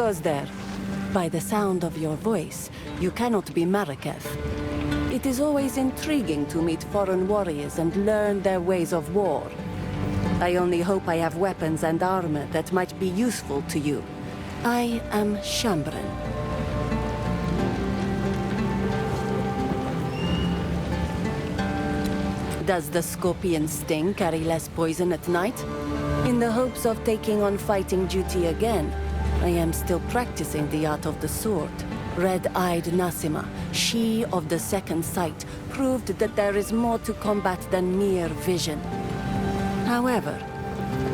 goes there? By the sound of your voice, you cannot be Maraketh. It is always intriguing to meet foreign warriors and learn their ways of war. I only hope I have weapons and armor that might be useful to you. I am Shambran. Does the scorpion sting carry less poison at night? In the hopes of taking on fighting duty again, I am still practicing the art of the sword. Red-eyed Nassima, she of the second sight, proved that there is more to combat than mere vision. However,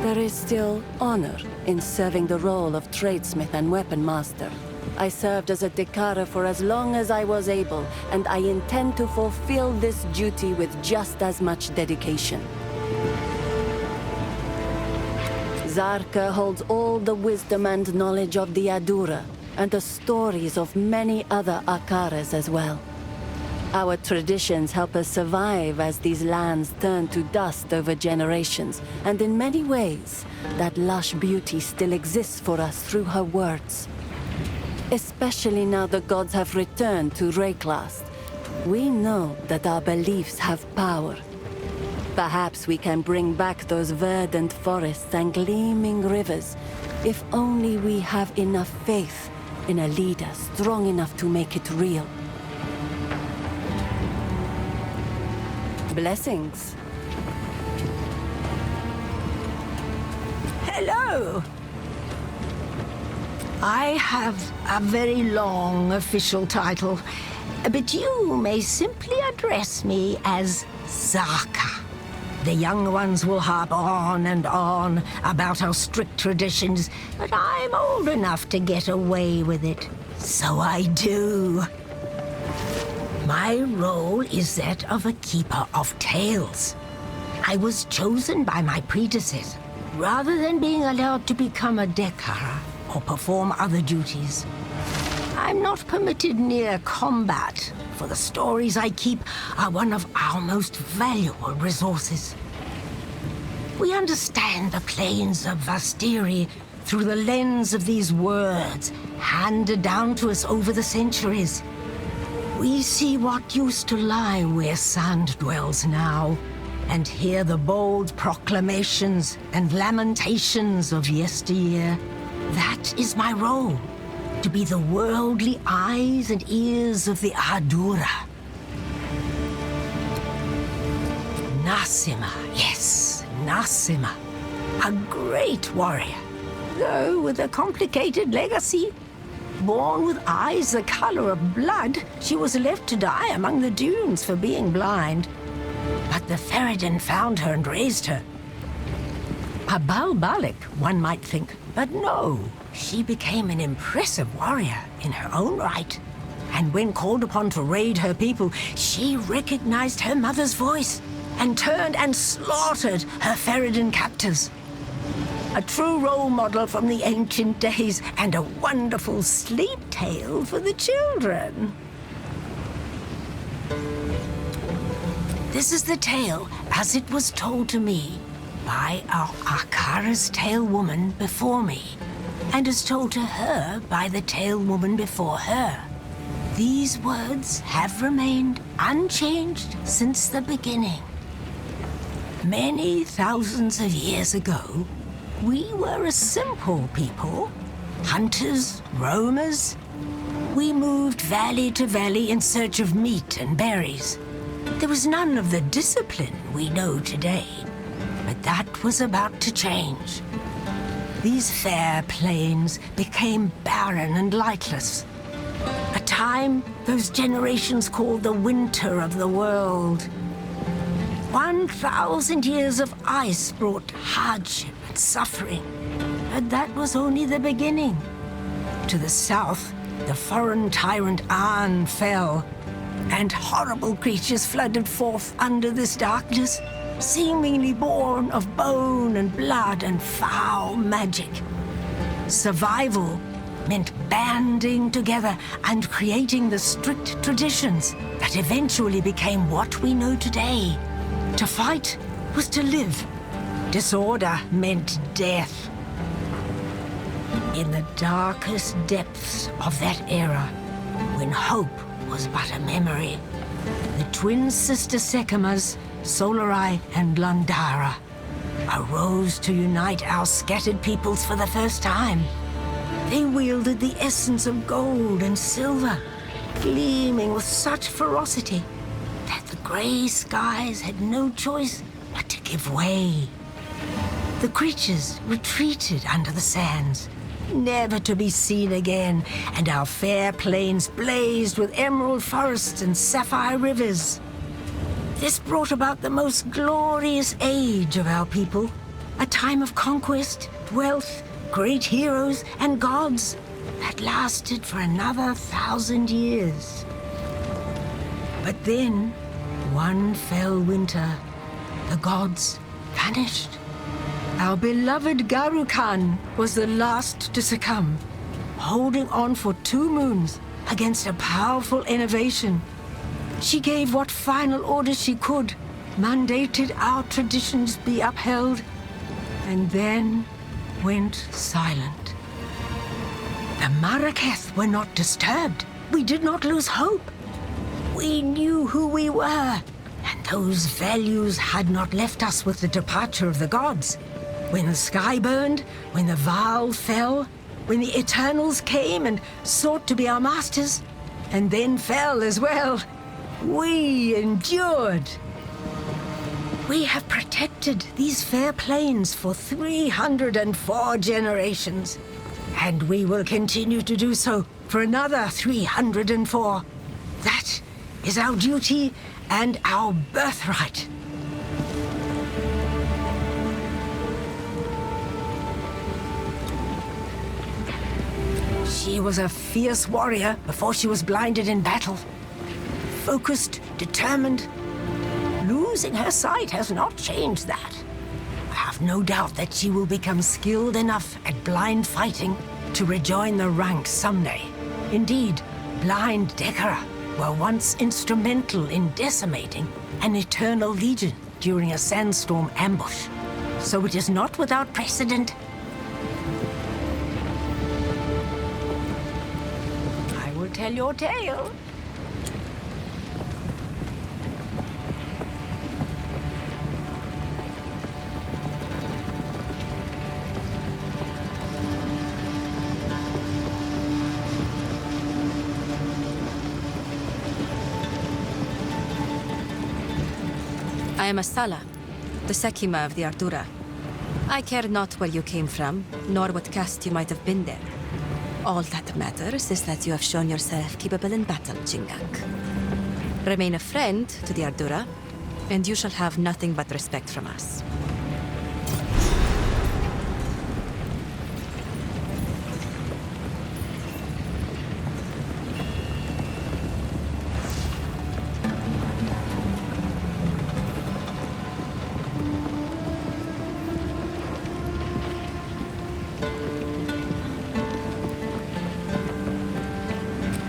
there is still honor in serving the role of tradesmith and weapon master. I served as a Dekara for as long as I was able, and I intend to fulfill this duty with just as much dedication. Zarka holds all the wisdom and knowledge of the Adura, and the stories of many other Akaras as well. Our traditions help us survive as these lands turn to dust over generations, and in many ways, that lush beauty still exists for us through her words. Especially now the gods have returned to Rayclast, we know that our beliefs have power. Perhaps we can bring back those verdant forests and gleaming rivers, if only we have enough faith in a leader strong enough to make it real. Blessings. Hello! I have a very long official title, but you may simply address me as Zaka. The young ones will harp on and on about our strict traditions, but I'm old enough to get away with it. So I do. My role is that of a keeper of tales. I was chosen by my predecessor, rather than being allowed to become a Dekara or perform other duties. I'm not permitted near combat, for the stories I keep are one of our most valuable resources. We understand the plains of Vastiri through the lens of these words handed down to us over the centuries. We see what used to lie where sand dwells now, and hear the bold proclamations and lamentations of yesteryear. That is my role, to be the worldly eyes and ears of the Adura. Nassima, yes, Nassima. A great warrior, though with a complicated legacy. Born with eyes the color of blood, she was left to die among the dunes for being blind. But the Faridun found her and raised her. A Balbalik, one might think, but no. She became an impressive warrior in her own right. And when called upon to raid her people, she recognized her mother's voice and turned and slaughtered her Faridun captors. A true role model from the ancient days and a wonderful sleep tale for the children. This is the tale as it was told to me by our Akara's tale woman before me, and as told to her by the tale woman before her. These words have remained unchanged since the beginning. Many thousands of years ago, we were a simple people, hunters, roamers. We moved valley to valley in search of meat and berries. There was none of the discipline we know today, but that was about to change. These fair plains became barren and lightless. A time those generations called the winter of the world. 1,000 years of ice brought hardship and suffering, but that was only the beginning. To the south, the foreign tyrant An fell, and horrible creatures flooded forth under this darkness, seemingly born of bone and blood and foul magic. Survival meant banding together and creating the strict traditions that eventually became what we know today. To fight was to live. Disorder meant death. in the darkest depths of that era, when hope was but a memory, the twin sister Sekimas, Solarai and Landara, arose to unite our scattered peoples for the first time. They wielded the essence of gold and silver, gleaming with such ferocity that the grey skies had no choice but to give way. The creatures retreated under the sands, never to be seen again, and our fair plains blazed with emerald forests and sapphire rivers. This brought about the most glorious age of our people, a time of conquest, wealth, great heroes, and gods that lasted for another 1,000 years. But then, one fell winter, the gods vanished. Our beloved Garukan was the last to succumb, holding on for 2 moons against a powerful innovation. She gave what final orders she could, mandated our traditions be upheld, and then went silent. The Maraketh were not disturbed. We did not lose hope. We knew who we were, and those values had not left us with the departure of the gods. When the sky burned, when the Vaal fell, when the Eternals came and sought to be our masters, and then fell as well, we endured. We have protected these fair plains for 304 generations, and we will continue to do so for another 304. That is our duty and our birthright. She was a fierce warrior before she was blinded in battle. Focused, determined. Losing her sight has not changed that. I have no doubt that she will become skilled enough at blind fighting to rejoin the ranks someday. Indeed, blind Dekara were once instrumental in decimating an Eternal Legion during a sandstorm ambush. So it is not without precedent. I will tell your tale. I am Asala, the Sekima of the Ardura. I care not where you came from, nor what caste you might have been there. All that matters is that you have shown yourself capable in battle, Chingak. Remain a friend to the Ardura, and you shall have nothing but respect from us.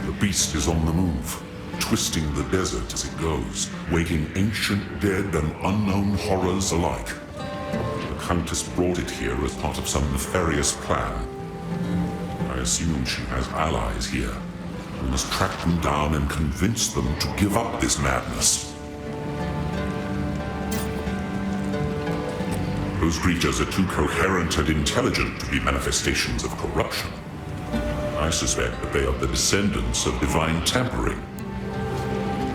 The beast is on the move, twisting the desert as it goes, waking ancient dead and unknown horrors alike. The Countess brought it here as part of some nefarious plan. I assume she has allies here. We must track them down and convince them to give up this madness. Those creatures are too coherent and intelligent to be manifestations of corruption. I suspect that they are the descendants of divine tampering.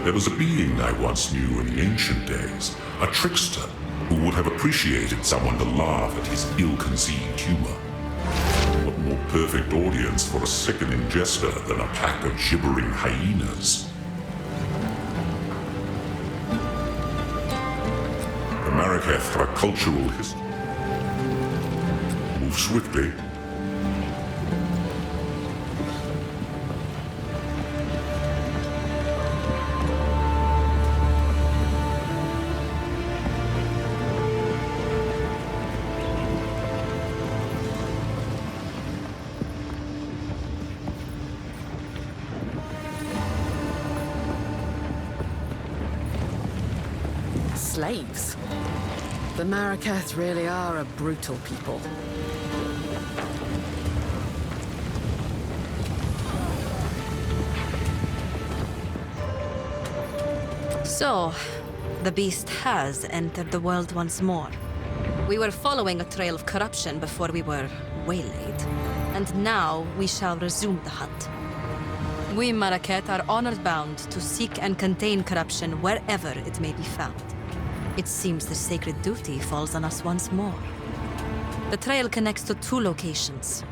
There was a being I once knew in the ancient days, a trickster, who would have appreciated someone to laugh at his ill-conceived humor. What more perfect audience for a sickening jester than a pack of gibbering hyenas? The Maraketh have a cultural history. Move swiftly. Slaves. The Maraketh really are a brutal people. So, the beast has entered the world once more. We were following a trail of corruption before we were waylaid, and now we shall resume the hunt. We Maraket are honor-bound to seek and contain corruption wherever it may be found. It seems the sacred duty falls on us once more. The trail connects to 2 locations,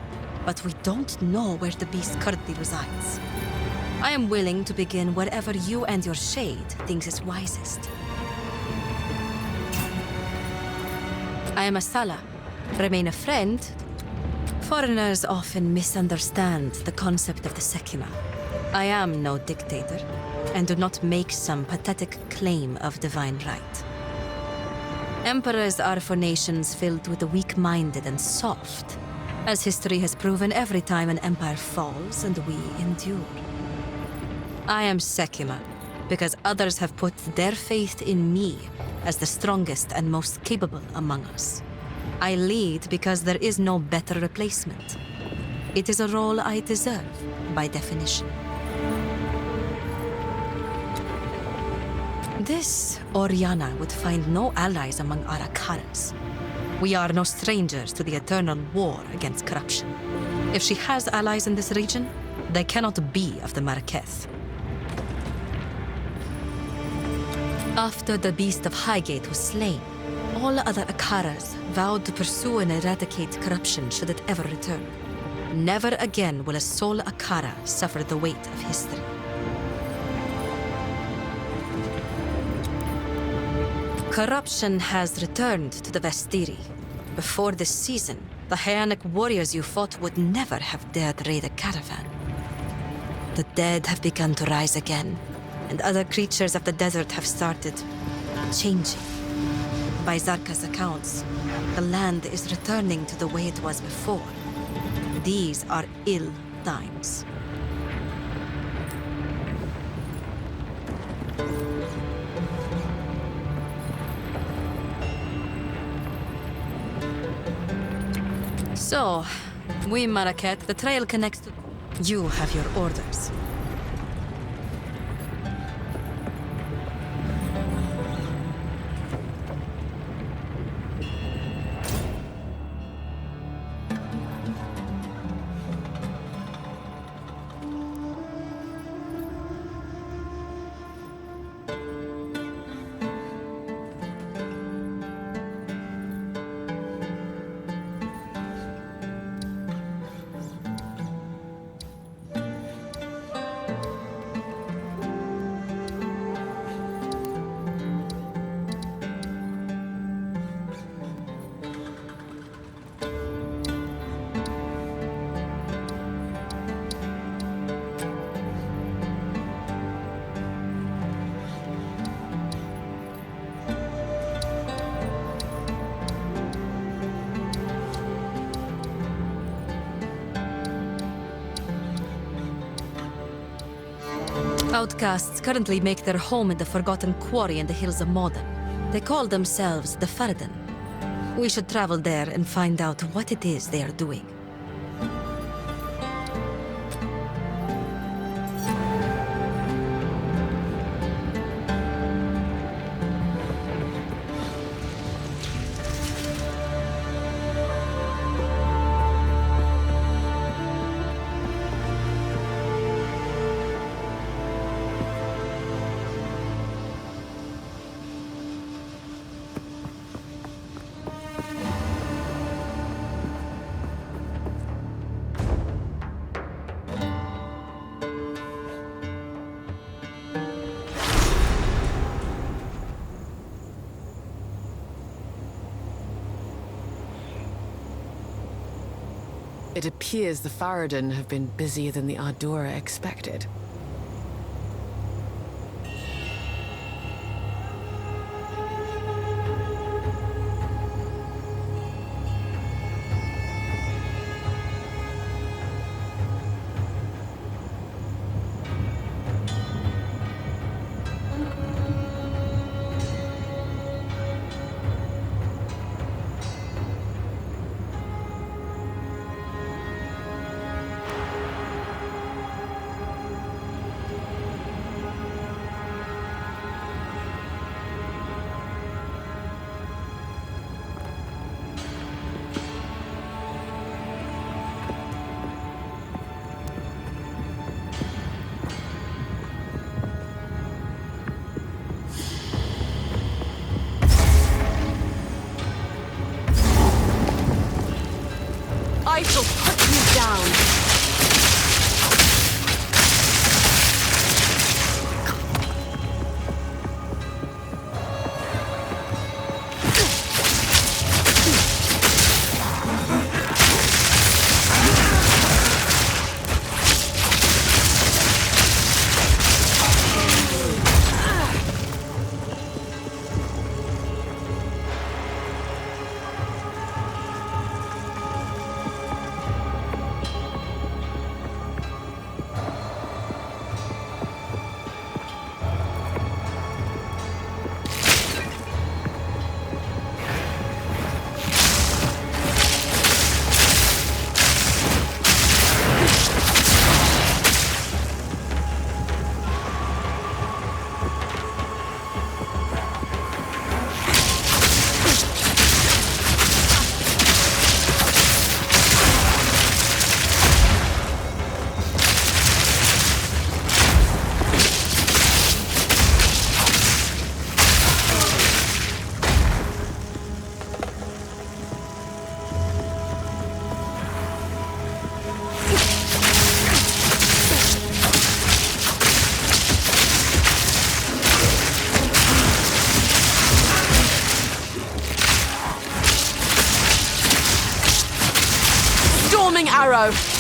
but we don't know where the beast currently resides. I am willing to begin wherever you and your shade thinks is wisest. I am a Sala. Remain a friend. Foreigners often misunderstand the concept of the Sekima. I am no dictator, and do not make some pathetic claim of divine right. Emperors are for nations filled with the weak-minded and soft, as history has proven every time an empire falls and we endure. I am Sekima, because others have put their faith in me as the strongest and most capable among us. I lead because there is no better replacement. It is a role I deserve, by definition. This Oriana would find no allies among our Akaras. We are no strangers to the eternal war against corruption. If she has allies in this region, they cannot be of the Maraketh. After the Beast of Highgate was slain, all other Akaras vowed to pursue and eradicate corruption should it ever return. Never again will a sole Akara suffer the weight of history. Corruption has returned to the Vestiri. Before this season, the Hyanic warriors you fought would never have dared raid a caravan. The dead have begun to rise again, and other creatures of the desert have started changing. By Zarka's accounts, the land is returning to the way it was before. These are ill times. So, we Maraket, the trail connects to... You have your orders. Outcasts currently make their home in the forgotten quarry in the hills of Mawdun. They call themselves the Faridun. We should travel there and find out what it is they are doing. It appears the Faridun have been busier than the Ardura expected. hero!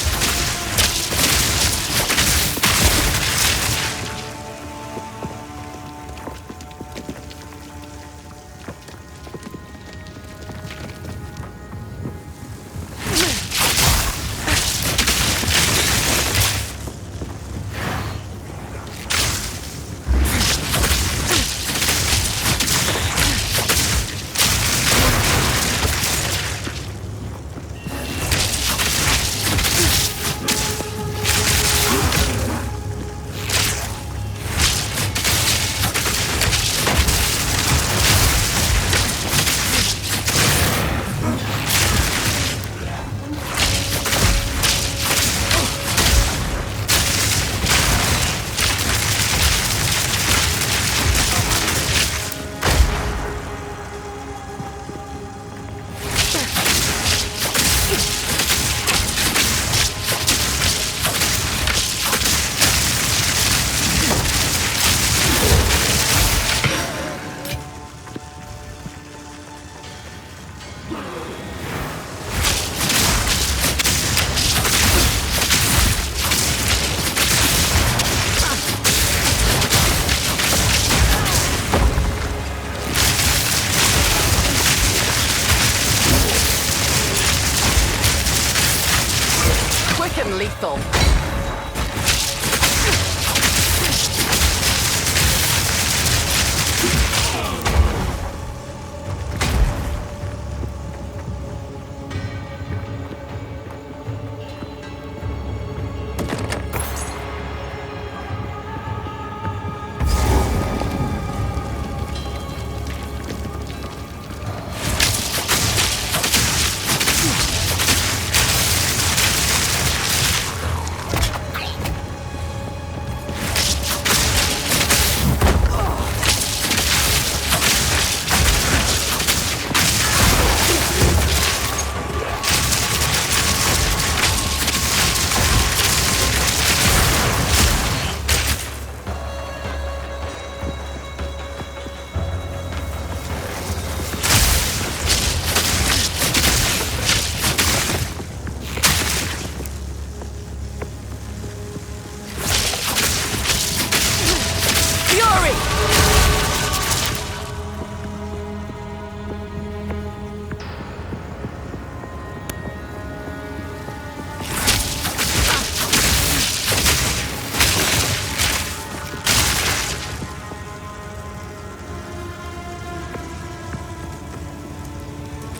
Lethal.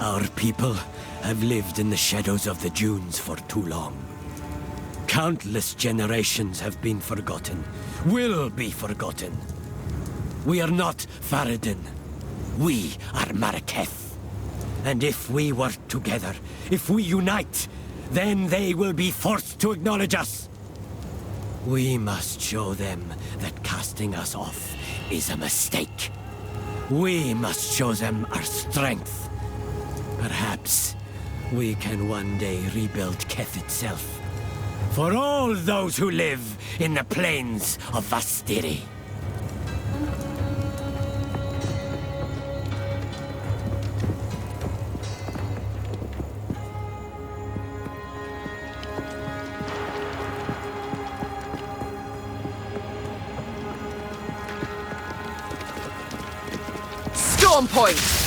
Our people have lived in the shadows of the dunes for too long. Countless generations have been forgotten, will be forgotten. We are not Faridun. We are Maraketh. And if we work together, if we unite, then they will be forced to acknowledge us. We must show them that casting us off is a mistake. We must show them our strength. Perhaps we can one day rebuild Keth itself. For all those who live in the plains of Vastiri. Storm Point!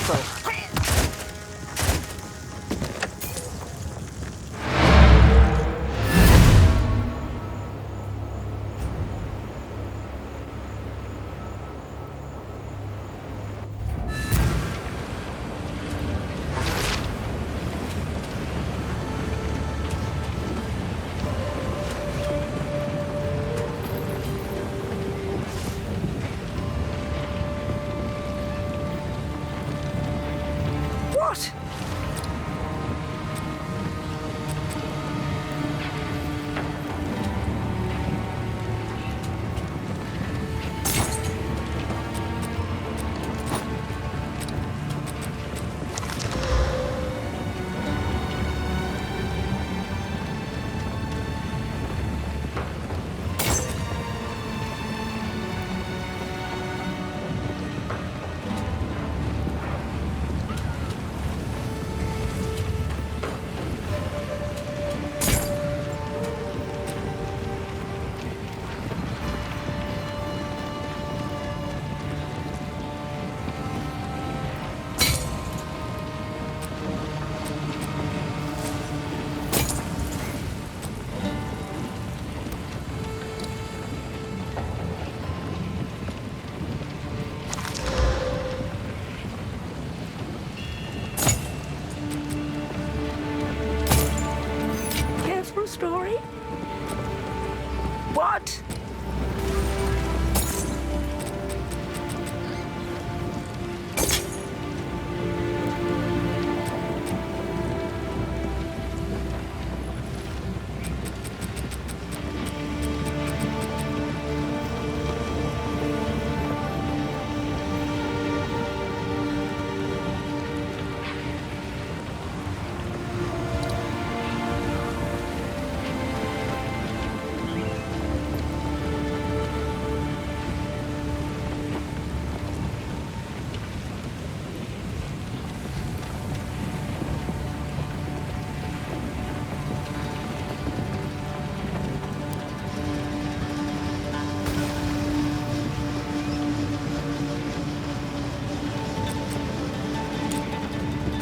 careful. What? Careful, story. What?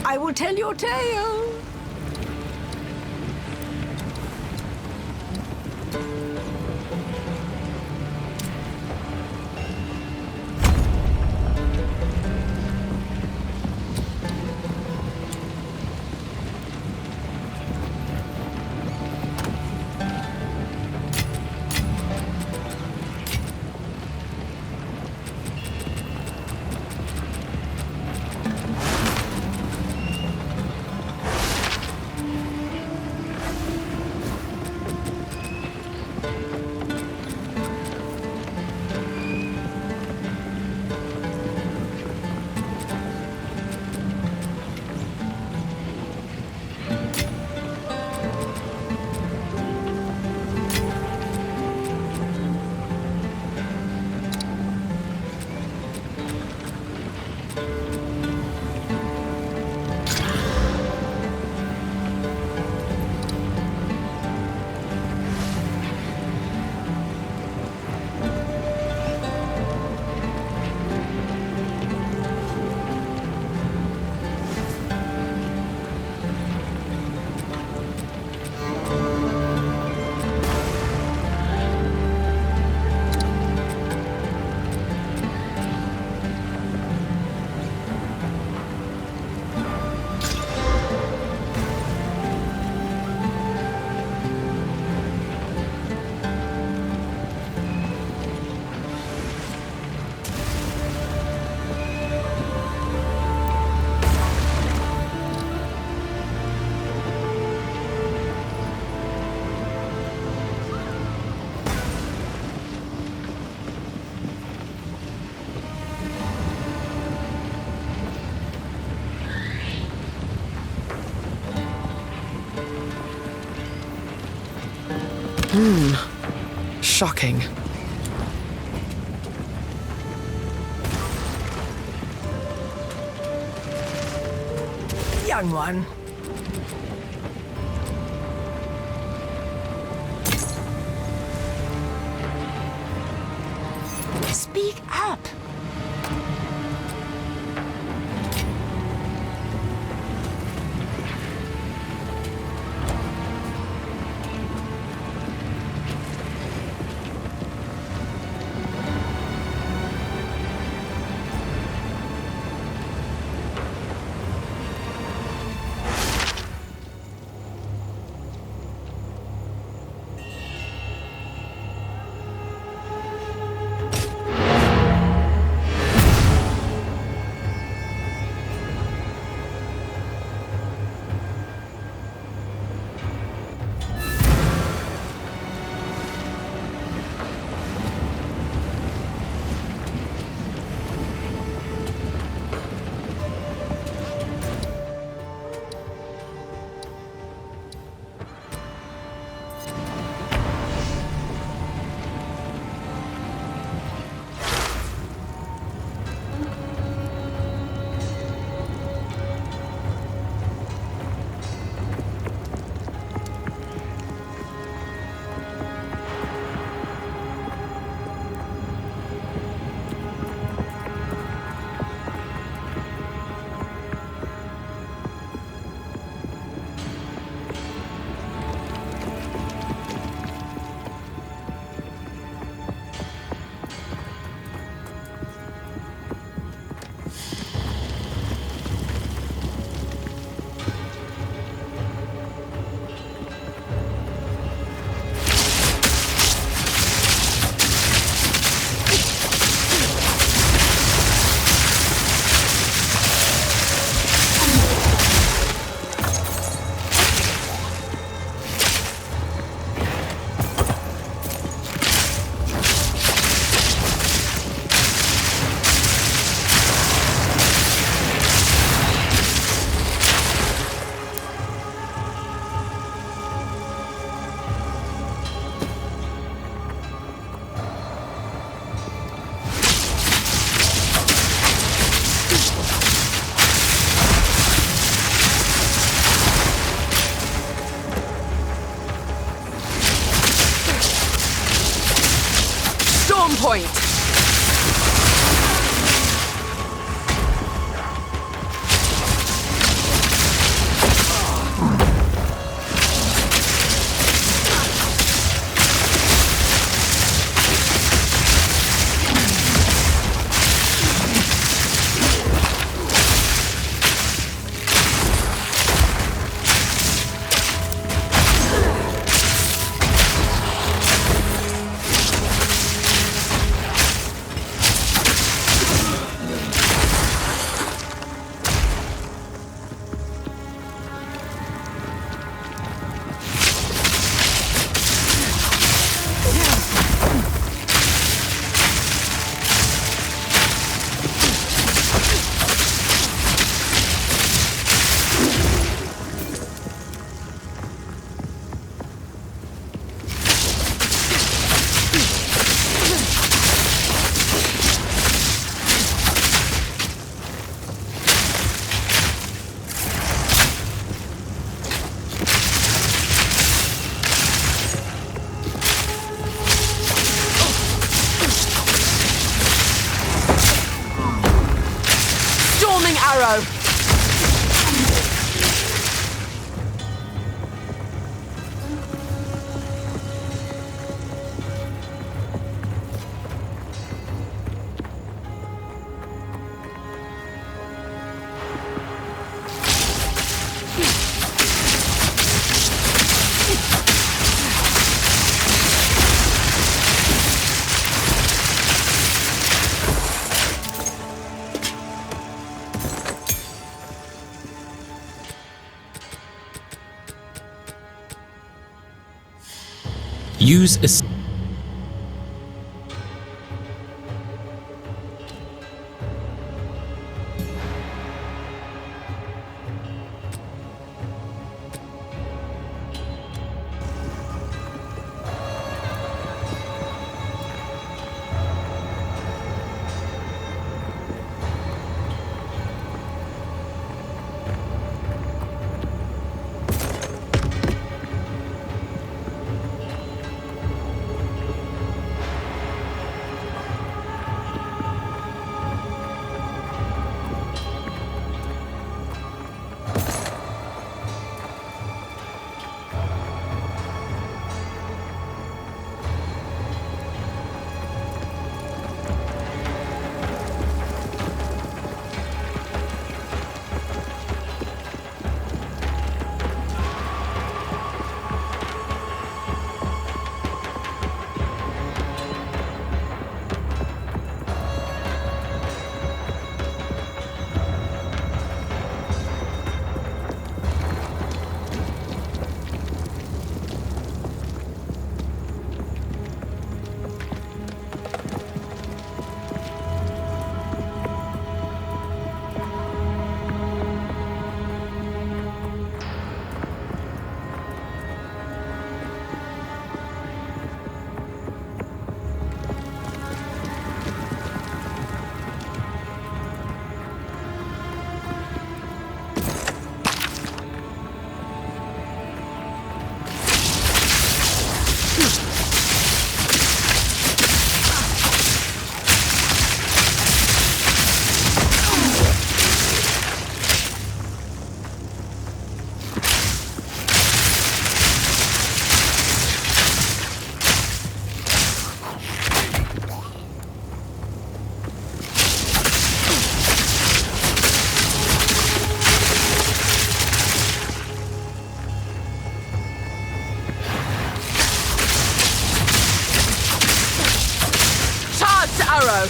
I will tell your tale. Shocking. Young one. Speak up. arrow! Use a... Arrow!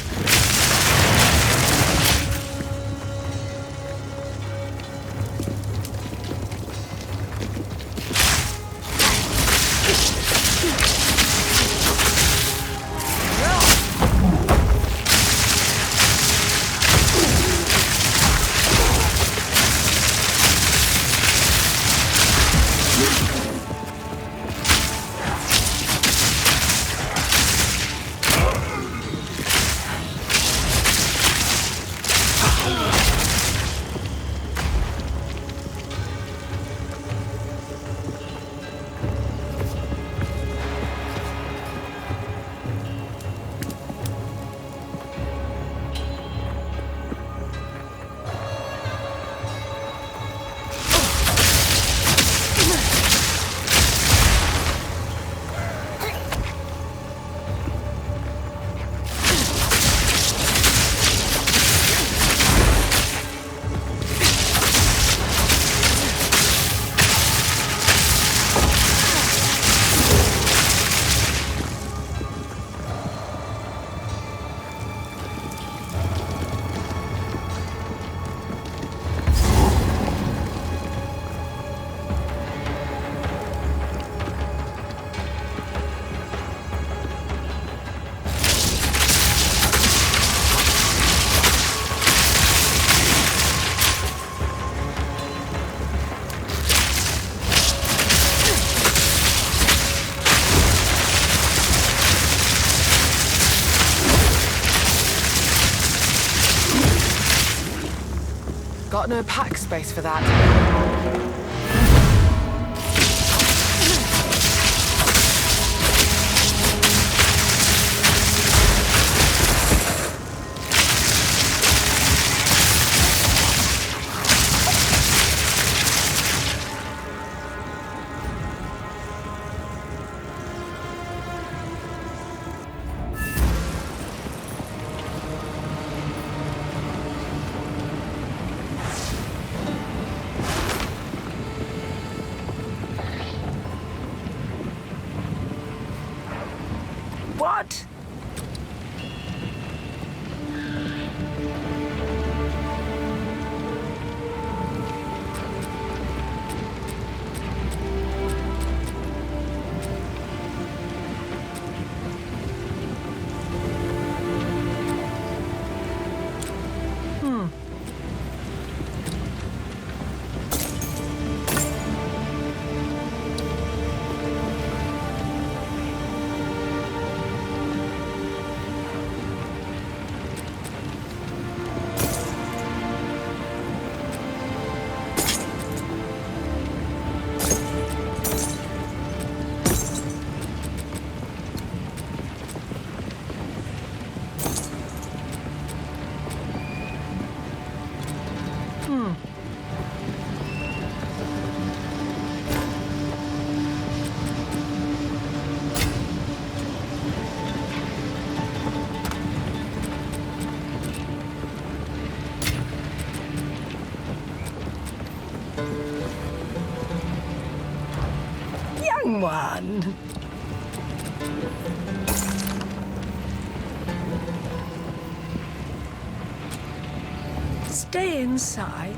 Got no pack space for that. What? Young one. Stay inside.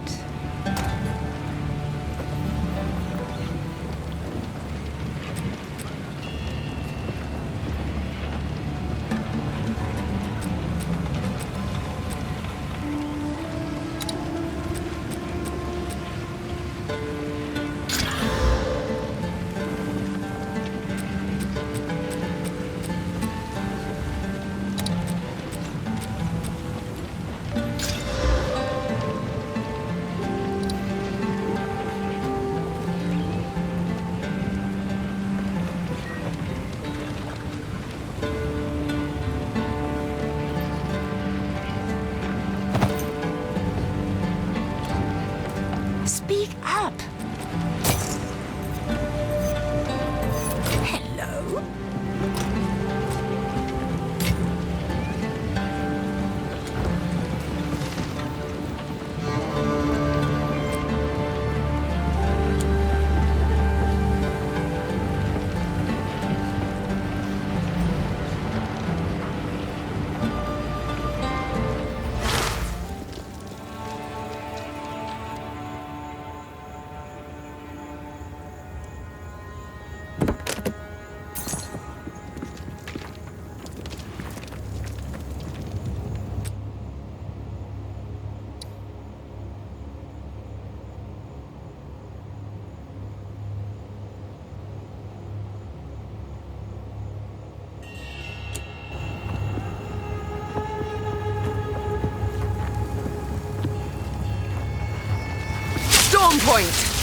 Speak up. Hello? Storm point!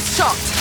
First shot!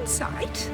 in sight?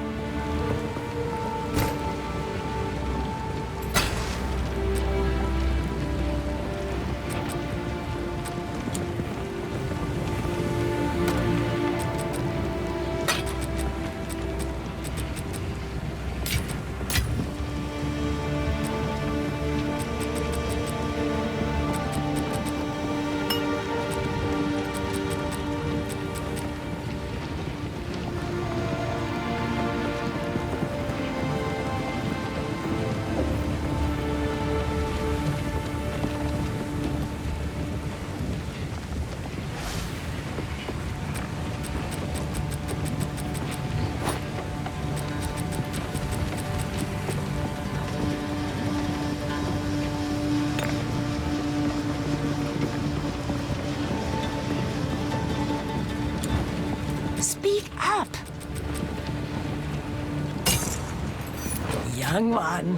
Speak up! Young one.